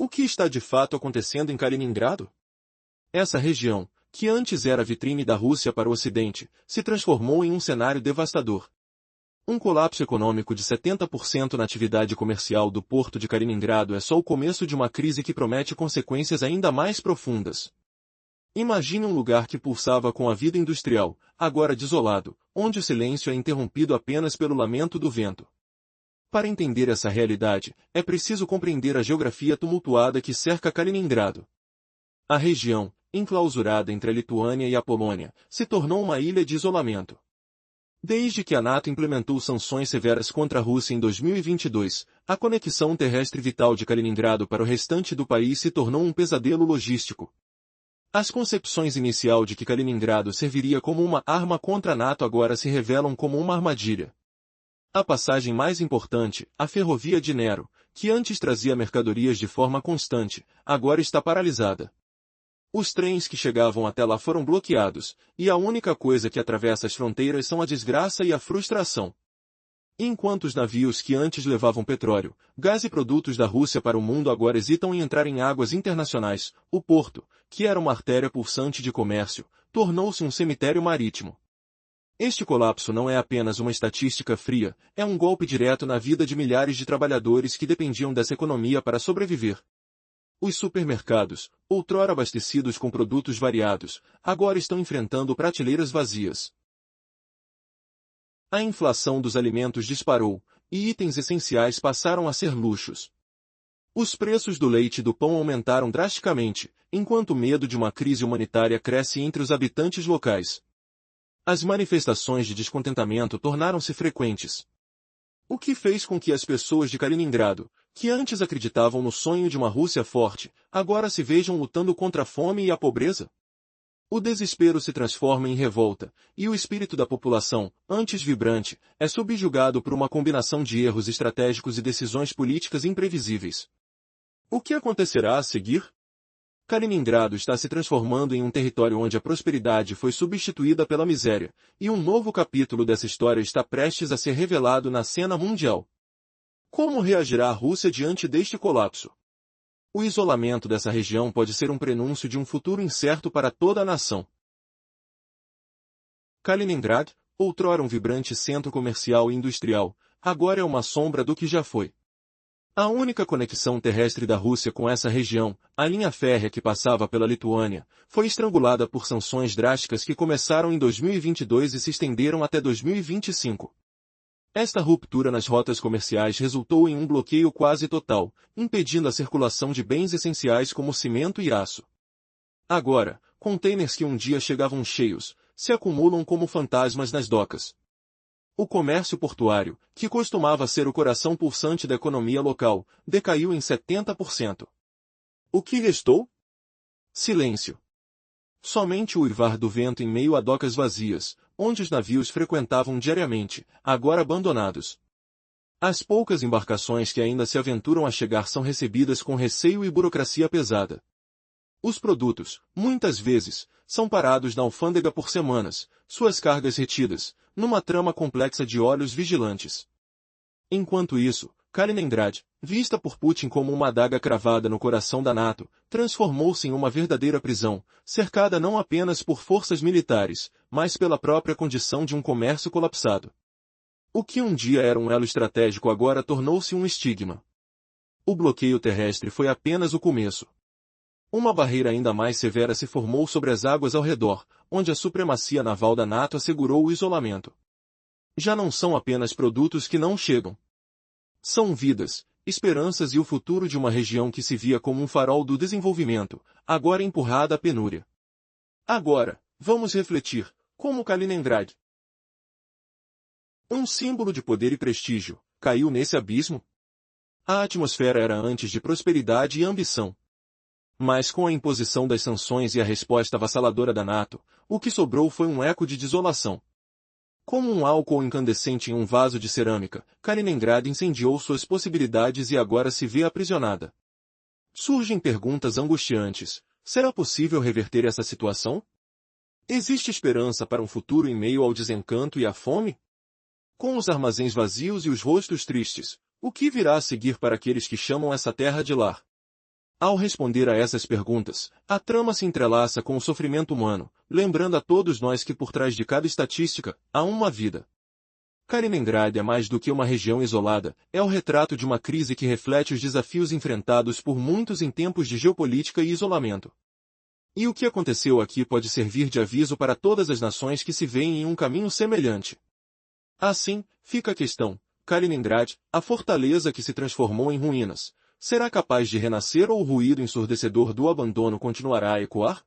O que está de fato acontecendo em Kaliningrado? Essa região, que antes era a vitrine da Rússia para o Ocidente, se transformou em um cenário devastador. Um colapso econômico de 70% na atividade comercial do porto de Kaliningrado é só o começo de uma crise que promete consequências ainda mais profundas. Imagine um lugar que pulsava com a vida industrial, agora desolado, onde o silêncio é interrompido apenas pelo lamento do vento. Para entender essa realidade, é preciso compreender a geografia tumultuada que cerca Kaliningrado. A região, enclausurada entre a Lituânia e a Polônia, se tornou uma ilha de isolamento. Desde que a NATO implementou sanções severas contra a Rússia em 2022, a conexão terrestre vital de Kaliningrado para o restante do país se tornou um pesadelo logístico. As concepções inicial de que Kaliningrado serviria como uma arma contra a NATO agora se revelam como uma armadilha. A passagem mais importante, a ferrovia de Dnepro, que antes trazia mercadorias de forma constante, agora está paralisada. Os trens que chegavam até lá foram bloqueados, e a única coisa que atravessa as fronteiras são a desgraça e a frustração. Enquanto os navios que antes levavam petróleo, gás e produtos da Rússia para o mundo agora hesitam em entrar em águas internacionais, o porto, que era uma artéria pulsante de comércio, tornou-se um cemitério marítimo. Este colapso não é apenas uma estatística fria, é um golpe direto na vida de milhares de trabalhadores que dependiam dessa economia para sobreviver. Os supermercados, outrora abastecidos com produtos variados, agora estão enfrentando prateleiras vazias. A inflação dos alimentos disparou, e itens essenciais passaram a ser luxos. Os preços do leite e do pão aumentaram drasticamente, enquanto o medo de uma crise humanitária cresce entre os habitantes locais. As manifestações de descontentamento tornaram-se frequentes. O que fez com que as pessoas de Kaliningrado, que antes acreditavam no sonho de uma Rússia forte, agora se vejam lutando contra a fome e a pobreza? O desespero se transforma em revolta, e o espírito da população, antes vibrante, é subjugado por uma combinação de erros estratégicos e decisões políticas imprevisíveis. O que acontecerá a seguir? Kaliningrado está se transformando em um território onde a prosperidade foi substituída pela miséria, e um novo capítulo dessa história está prestes a ser revelado na cena mundial. Como reagirá a Rússia diante deste colapso? O isolamento dessa região pode ser um prenúncio de um futuro incerto para toda a nação. Kaliningrado, outrora um vibrante centro comercial e industrial, agora é uma sombra do que já foi. A única conexão terrestre da Rússia com essa região, a linha férrea que passava pela Lituânia, foi estrangulada por sanções drásticas que começaram em 2022 e se estenderam até 2025. Esta ruptura nas rotas comerciais resultou em um bloqueio quase total, impedindo a circulação de bens essenciais como cimento e aço. Agora, contêineres que um dia chegavam cheios, se acumulam como fantasmas nas docas. O comércio portuário, que costumava ser o coração pulsante da economia local, decaiu em 70%. O que restou? Silêncio. Somente o uivar do vento em meio a docas vazias, onde os navios frequentavam diariamente, agora abandonados. As poucas embarcações que ainda se aventuram a chegar são recebidas com receio e burocracia pesada. Os produtos, muitas vezes, são parados na alfândega por semanas, suas cargas retidas, numa trama complexa de olhos vigilantes. Enquanto isso, Kaliningrado, vista por Putin como uma adaga cravada no coração da NATO, transformou-se em uma verdadeira prisão, cercada não apenas por forças militares, mas pela própria condição de um comércio colapsado. O que um dia era um elo estratégico agora tornou-se um estigma. O bloqueio terrestre foi apenas o começo. Uma barreira ainda mais severa se formou sobre as águas ao redor, onde a supremacia naval da NATO assegurou o isolamento. Já não são apenas produtos que não chegam. São vidas, esperanças e o futuro de uma região que se via como um farol do desenvolvimento, agora empurrada à penúria. Agora, vamos refletir, como Kaliningrado, um símbolo de poder e prestígio, caiu nesse abismo? A atmosfera era antes de prosperidade e ambição. Mas com a imposição das sanções e a resposta avassaladora da NATO, o que sobrou foi um eco de desolação. Como um álcool incandescente em um vaso de cerâmica, Kaliningrado incendiou suas possibilidades e agora se vê aprisionada. Surgem perguntas angustiantes. Será possível reverter essa situação? Existe esperança para um futuro em meio ao desencanto e à fome? Com os armazéns vazios e os rostos tristes, o que virá a seguir para aqueles que chamam essa terra de lar? Ao responder a essas perguntas, a trama se entrelaça com o sofrimento humano, lembrando a todos nós que por trás de cada estatística, há uma vida. Kaliningrad é mais do que uma região isolada, é o retrato de uma crise que reflete os desafios enfrentados por muitos em tempos de geopolítica e isolamento. E o que aconteceu aqui pode servir de aviso para todas as nações que se veem em um caminho semelhante. Assim, fica a questão: Kaliningrad, a fortaleza que se transformou em ruínas, será capaz de renascer ou o ruído ensurdecedor do abandono continuará a ecoar?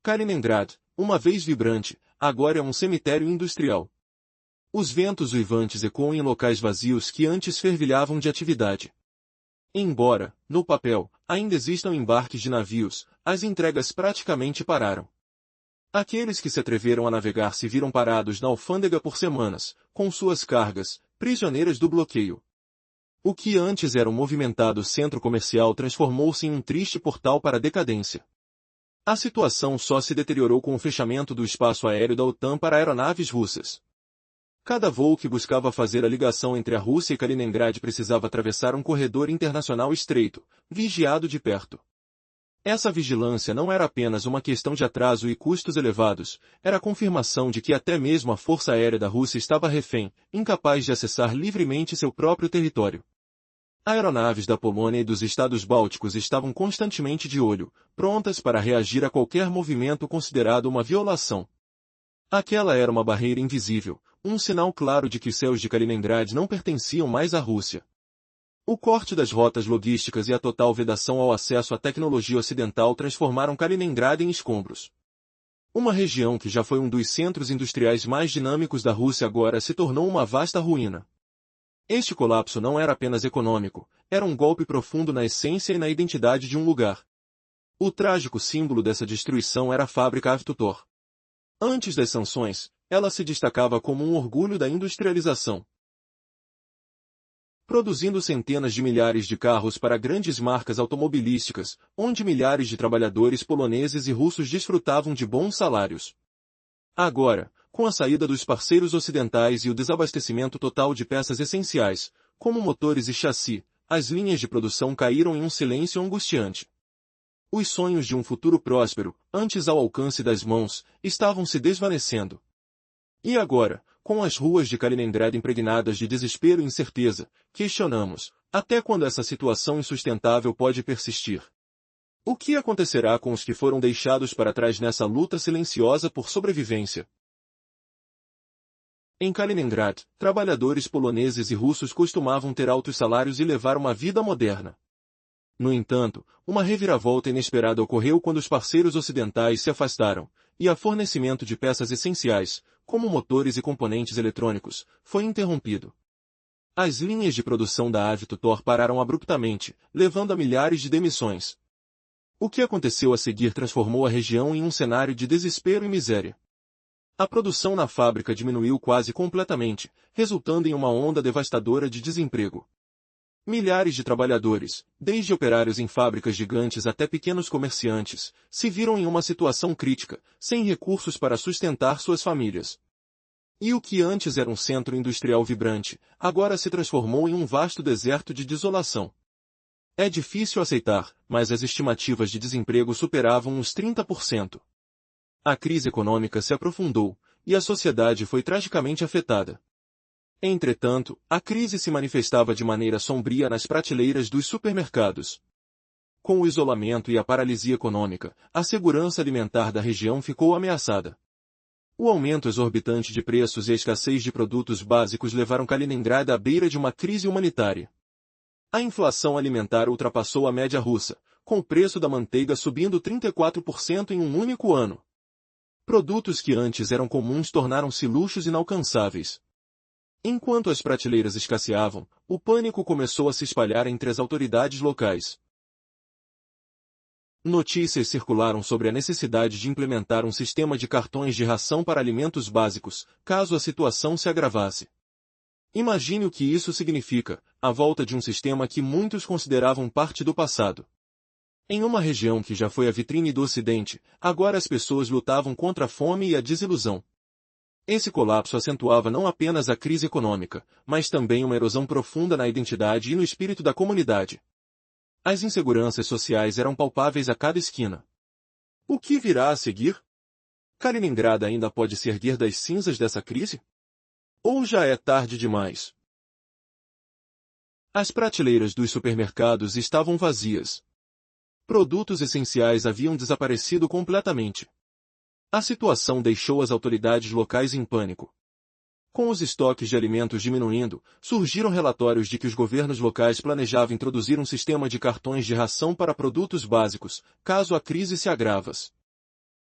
Kaliningrad, uma vez vibrante, agora é um cemitério industrial. Os ventos uivantes ecoam em locais vazios que antes fervilhavam de atividade. Embora, no papel, ainda existam embarques de navios, as entregas praticamente pararam. Aqueles que se atreveram a navegar se viram parados na alfândega por semanas, com suas cargas, prisioneiras do bloqueio. O que antes era um movimentado centro comercial transformou-se em um triste portal para a decadência. A situação só se deteriorou com o fechamento do espaço aéreo da OTAN para aeronaves russas. Cada voo que buscava fazer a ligação entre a Rússia e Kaliningrad precisava atravessar um corredor internacional estreito, vigiado de perto. Essa vigilância não era apenas uma questão de atraso e custos elevados, era a confirmação de que até mesmo a Força Aérea da Rússia estava refém, incapaz de acessar livremente seu próprio território. Aeronaves da Polônia e dos Estados Bálticos estavam constantemente de olho, prontas para reagir a qualquer movimento considerado uma violação. Aquela era uma barreira invisível, um sinal claro de que os céus de Kaliningrad não pertenciam mais à Rússia. O corte das rotas logísticas e a total vedação ao acesso à tecnologia ocidental transformaram Kaliningrad em escombros. Uma região que já foi um dos centros industriais mais dinâmicos da Rússia agora se tornou uma vasta ruína. Este colapso não era apenas econômico, era um golpe profundo na essência e na identidade de um lugar. O trágico símbolo dessa destruição era a fábrica Avtotor. Antes das sanções, ela se destacava como um orgulho da industrialização. Produzindo centenas de milhares de carros para grandes marcas automobilísticas, onde milhares de trabalhadores poloneses e russos desfrutavam de bons salários. Agora, com a saída dos parceiros ocidentais e o desabastecimento total de peças essenciais, como motores e chassi, as linhas de produção caíram em um silêncio angustiante. Os sonhos de um futuro próspero, antes ao alcance das mãos, estavam se desvanecendo. E agora, com as ruas de Kaliningrad impregnadas de desespero e incerteza, questionamos, até quando essa situação insustentável pode persistir? O que acontecerá com os que foram deixados para trás nessa luta silenciosa por sobrevivência? Em Kaliningrad, trabalhadores poloneses e russos costumavam ter altos salários e levar uma vida moderna. No entanto, uma reviravolta inesperada ocorreu quando os parceiros ocidentais se afastaram, e o fornecimento de peças essenciais, como motores e componentes eletrônicos, foi interrompido. As linhas de produção da Avtotor pararam abruptamente, levando a milhares de demissões. O que aconteceu a seguir transformou a região em um cenário de desespero e miséria. A produção na fábrica diminuiu quase completamente, resultando em uma onda devastadora de desemprego. Milhares de trabalhadores, desde operários em fábricas gigantes até pequenos comerciantes, se viram em uma situação crítica, sem recursos para sustentar suas famílias. E o que antes era um centro industrial vibrante, agora se transformou em um vasto deserto de desolação. É difícil aceitar, mas as estimativas de desemprego superavam uns 30%. A crise econômica se aprofundou, e a sociedade foi tragicamente afetada. Entretanto, a crise se manifestava de maneira sombria nas prateleiras dos supermercados. Com o isolamento e a paralisia econômica, a segurança alimentar da região ficou ameaçada. O aumento exorbitante de preços e a escassez de produtos básicos levaram Kaliningrad à beira de uma crise humanitária. A inflação alimentar ultrapassou a média russa, com o preço da manteiga subindo 34% em um único ano. Produtos que antes eram comuns tornaram-se luxos inalcançáveis. Enquanto as prateleiras escasseavam, o pânico começou a se espalhar entre as autoridades locais. Notícias circularam sobre a necessidade de implementar um sistema de cartões de ração para alimentos básicos, caso a situação se agravasse. Imagine o que isso significa, a volta de um sistema que muitos consideravam parte do passado. Em uma região que já foi a vitrine do Ocidente, agora as pessoas lutavam contra a fome e a desilusão. Esse colapso acentuava não apenas a crise econômica, mas também uma erosão profunda na identidade e no espírito da comunidade. As inseguranças sociais eram palpáveis a cada esquina. O que virá a seguir? Kaliningrado ainda pode se erguer das cinzas dessa crise? Ou já é tarde demais? As prateleiras dos supermercados estavam vazias. Produtos essenciais haviam desaparecido completamente. A situação deixou as autoridades locais em pânico. Com os estoques de alimentos diminuindo, surgiram relatórios de que os governos locais planejavam introduzir um sistema de cartões de ração para produtos básicos, caso a crise se agravasse.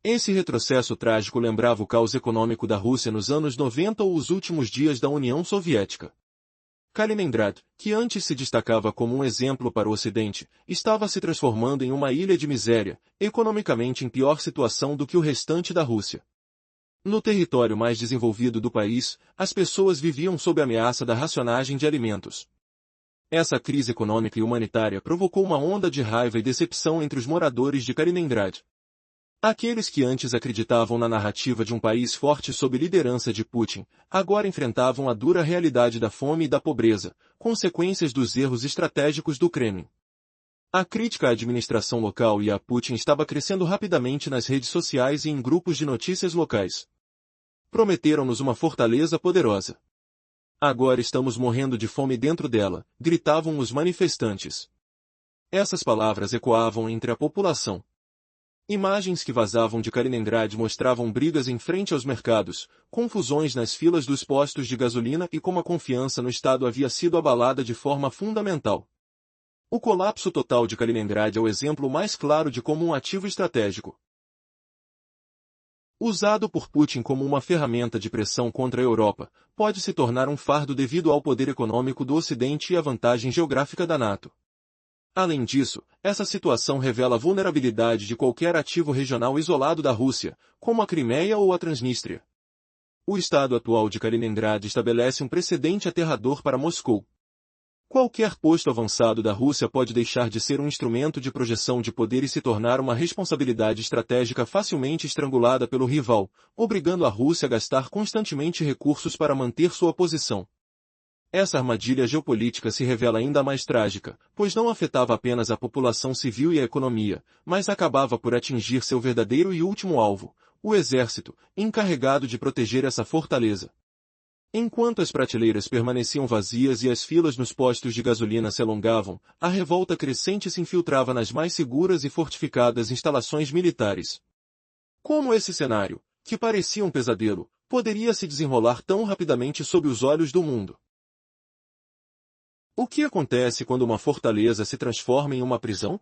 Esse retrocesso trágico lembrava o caos econômico da Rússia nos anos 90 ou os últimos dias da União Soviética. Kaliningrado, que antes se destacava como um exemplo para o Ocidente, estava se transformando em uma ilha de miséria, economicamente em pior situação do que o restante da Rússia. No território mais desenvolvido do país, as pessoas viviam sob a ameaça da racionagem de alimentos. Essa crise econômica e humanitária provocou uma onda de raiva e decepção entre os moradores de Kaliningrado. Aqueles que antes acreditavam na narrativa de um país forte sob liderança de Putin, agora enfrentavam a dura realidade da fome e da pobreza, consequências dos erros estratégicos do Kremlin. A crítica à administração local e a Putin estava crescendo rapidamente nas redes sociais e em grupos de notícias locais. Prometeram-nos uma fortaleza poderosa. Agora estamos morrendo de fome dentro dela, gritavam os manifestantes. Essas palavras ecoavam entre a população. Imagens que vazavam de Kaliningrado mostravam brigas em frente aos mercados, confusões nas filas dos postos de gasolina e como a confiança no Estado havia sido abalada de forma fundamental. O colapso total de Kaliningrado é o exemplo mais claro de como um ativo estratégico, usado por Putin como uma ferramenta de pressão contra a Europa, pode se tornar um fardo devido ao poder econômico do Ocidente e à vantagem geográfica da NATO. Além disso, essa situação revela a vulnerabilidade de qualquer ativo regional isolado da Rússia, como a Crimeia ou a Transnistria. O estado atual de Kaliningrado estabelece um precedente aterrador para Moscou. Qualquer posto avançado da Rússia pode deixar de ser um instrumento de projeção de poder e se tornar uma responsabilidade estratégica facilmente estrangulada pelo rival, obrigando a Rússia a gastar constantemente recursos para manter sua posição. Essa armadilha geopolítica se revela ainda mais trágica, pois não afetava apenas a população civil e a economia, mas acabava por atingir seu verdadeiro e último alvo, o exército, encarregado de proteger essa fortaleza. Enquanto as prateleiras permaneciam vazias e as filas nos postos de gasolina se alongavam, a revolta crescente se infiltrava nas mais seguras e fortificadas instalações militares. Como esse cenário, que parecia um pesadelo, poderia se desenrolar tão rapidamente sob os olhos do mundo? O que acontece quando uma fortaleza se transforma em uma prisão?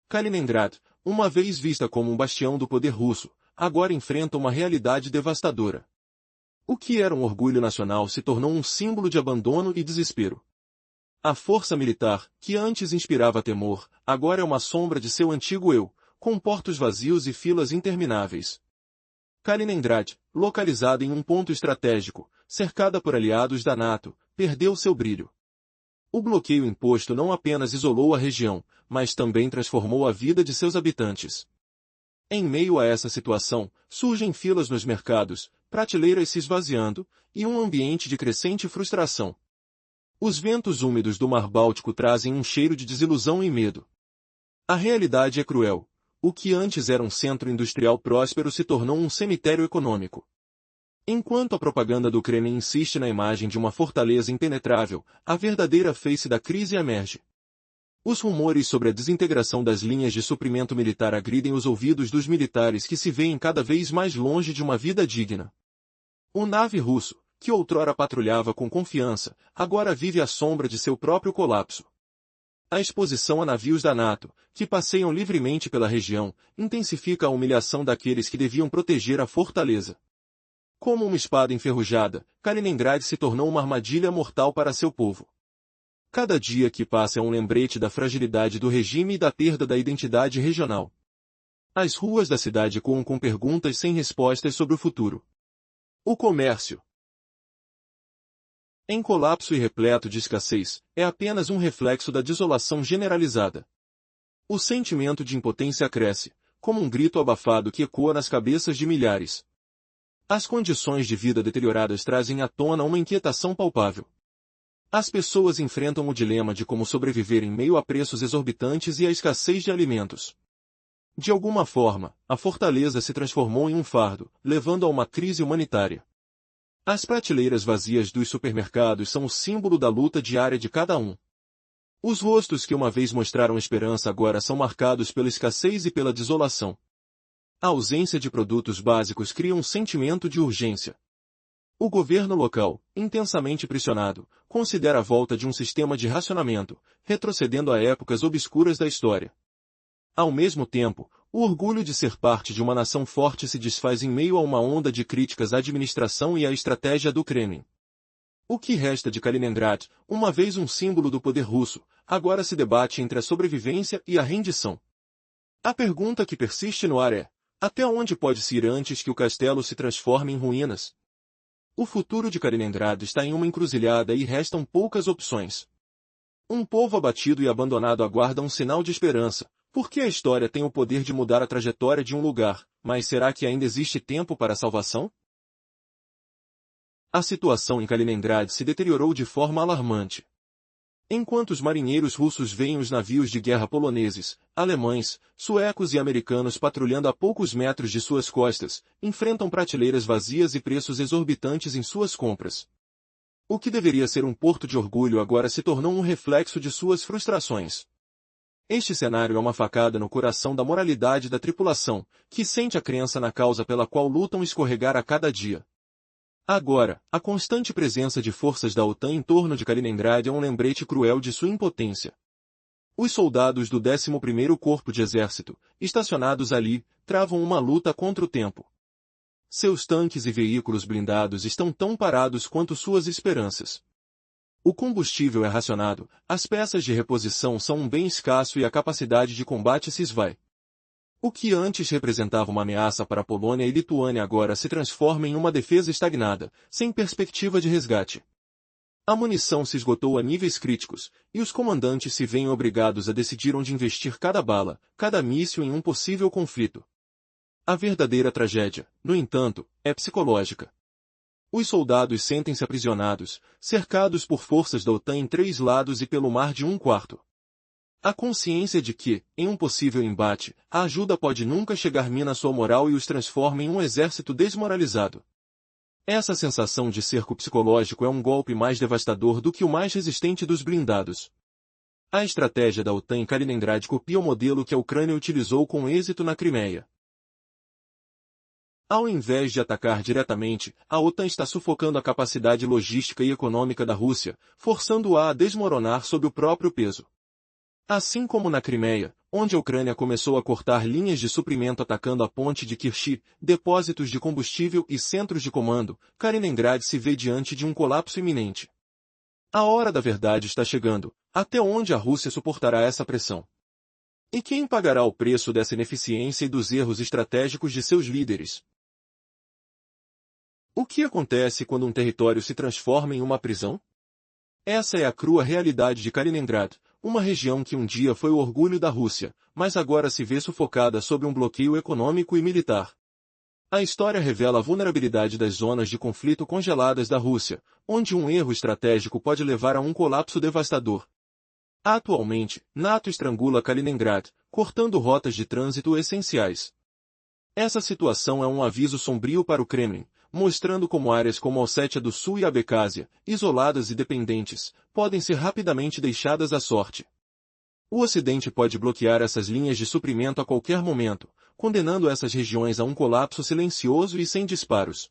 Kaliningrado, uma vez vista como um bastião do poder russo, agora enfrenta uma realidade devastadora. O que era um orgulho nacional se tornou um símbolo de abandono e desespero. A força militar, que antes inspirava temor, agora é uma sombra de seu antigo eu, com portos vazios e filas intermináveis. Kaliningrado, localizada em um ponto estratégico, cercada por aliados da NATO, perdeu seu brilho. O bloqueio imposto não apenas isolou a região, mas também transformou a vida de seus habitantes. Em meio a essa situação, surgem filas nos mercados, prateleiras se esvaziando, e um ambiente de crescente frustração. Os ventos úmidos do Mar Báltico trazem um cheiro de desilusão e medo. A realidade é cruel. O que antes era um centro industrial próspero se tornou um cemitério econômico. Enquanto a propaganda do Kremlin insiste na imagem de uma fortaleza impenetrável, a verdadeira face da crise emerge. Os rumores sobre a desintegração das linhas de suprimento militar agridem os ouvidos dos militares que se veem cada vez mais longe de uma vida digna. O navio russo, que outrora patrulhava com confiança, agora vive à sombra de seu próprio colapso. A exposição a navios da NATO, que passeiam livremente pela região, intensifica a humilhação daqueles que deviam proteger a fortaleza. Como uma espada enferrujada, Kaliningrado se tornou uma armadilha mortal para seu povo. Cada dia que passa é um lembrete da fragilidade do regime e da perda da identidade regional. As ruas da cidade ecoam com perguntas sem respostas sobre o futuro. O comércio, em colapso e repleto de escassez, é apenas um reflexo da desolação generalizada. O sentimento de impotência cresce, como um grito abafado que ecoa nas cabeças de milhares. As condições de vida deterioradas trazem à tona uma inquietação palpável. As pessoas enfrentam o dilema de como sobreviver em meio a preços exorbitantes e a escassez de alimentos. De alguma forma, a fortaleza se transformou em um fardo, levando a uma crise humanitária. As prateleiras vazias dos supermercados são o símbolo da luta diária de cada um. Os rostos que uma vez mostraram esperança agora são marcados pela escassez e pela desolação. A ausência de produtos básicos cria um sentimento de urgência. O governo local, intensamente pressionado, considera a volta de um sistema de racionamento, retrocedendo a épocas obscuras da história. Ao mesmo tempo, o orgulho de ser parte de uma nação forte se desfaz em meio a uma onda de críticas à administração e à estratégia do Kremlin. O que resta de Kaliningrad, uma vez um símbolo do poder russo, agora se debate entre a sobrevivência e a rendição. A pergunta que persiste no ar é: até onde pode-se ir antes que o castelo se transforme em ruínas? O futuro de Kaliningrad está em uma encruzilhada e restam poucas opções. Um povo abatido e abandonado aguarda um sinal de esperança, porque a história tem o poder de mudar a trajetória de um lugar, mas será que ainda existe tempo para a salvação? A situação em Kaliningrad se deteriorou de forma alarmante. Enquanto os marinheiros russos veem os navios de guerra poloneses, alemães, suecos e americanos patrulhando a poucos metros de suas costas, enfrentam prateleiras vazias e preços exorbitantes em suas compras. O que deveria ser um porto de orgulho agora se tornou um reflexo de suas frustrações. Este cenário é uma facada no coração da moralidade da tripulação, que sente a crença na causa pela qual lutam escorregar a cada dia. Agora, a constante presença de forças da OTAN em torno de Kaliningrad é um lembrete cruel de sua impotência. Os soldados do 11º Corpo de Exército, estacionados ali, travam uma luta contra o tempo. Seus tanques e veículos blindados estão tão parados quanto suas esperanças. O combustível é racionado, as peças de reposição são um bem escasso e a capacidade de combate se esvai. O que antes representava uma ameaça para a Polônia e Lituânia agora se transforma em uma defesa estagnada, sem perspectiva de resgate. A munição se esgotou a níveis críticos, e os comandantes se veem obrigados a decidir onde investir cada bala, cada míssil em um possível conflito. A verdadeira tragédia, no entanto, é psicológica. Os soldados sentem-se aprisionados, cercados por forças da OTAN em 3 lados e pelo mar de 1/4. A consciência de que, em um possível embate, a ajuda pode nunca chegar mina sua moral e os transforma em um exército desmoralizado. Essa sensação de cerco psicológico é um golpe mais devastador do que o mais resistente dos blindados. A estratégia da OTAN em Kaliningrad copia o modelo que a Ucrânia utilizou com êxito na Crimeia. Ao invés de atacar diretamente, a OTAN está sufocando a capacidade logística e econômica da Rússia, forçando-a a desmoronar sob o próprio peso. Assim como na Crimeia, onde a Ucrânia começou a cortar linhas de suprimento atacando a ponte de Kerch, depósitos de combustível e centros de comando, Kaliningrad se vê diante de um colapso iminente. A hora da verdade está chegando. Até onde a Rússia suportará essa pressão? E quem pagará o preço dessa ineficiência e dos erros estratégicos de seus líderes? O que acontece quando um território se transforma em uma prisão? Essa é a crua realidade de Kaliningrad, uma região que um dia foi o orgulho da Rússia, mas agora se vê sufocada sob um bloqueio econômico e militar. A história revela a vulnerabilidade das zonas de conflito congeladas da Rússia, onde um erro estratégico pode levar a um colapso devastador. Atualmente, NATO estrangula Kaliningrad, cortando rotas de trânsito essenciais. Essa situação é um aviso sombrio para o Kremlin, mostrando como áreas como a Ossétia do Sul e a Abcásia, isoladas e dependentes, podem ser rapidamente deixadas à sorte. O Ocidente pode bloquear essas linhas de suprimento a qualquer momento, condenando essas regiões a um colapso silencioso e sem disparos.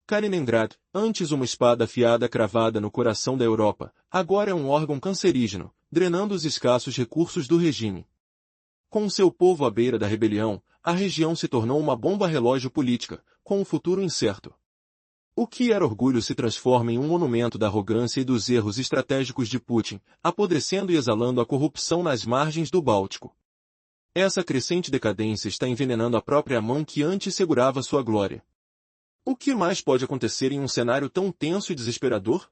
Kaliningrad, antes uma espada afiada cravada no coração da Europa, agora é um órgão cancerígeno, drenando os escassos recursos do regime. Com seu povo à beira da rebelião, a região se tornou uma bomba relógio política, com um futuro incerto. O que era orgulho se transforma em um monumento da arrogância e dos erros estratégicos de Putin, apodrecendo e exalando a corrupção nas margens do Báltico. Essa crescente decadência está envenenando a própria mão que antes segurava sua glória. O que mais pode acontecer em um cenário tão tenso e desesperador?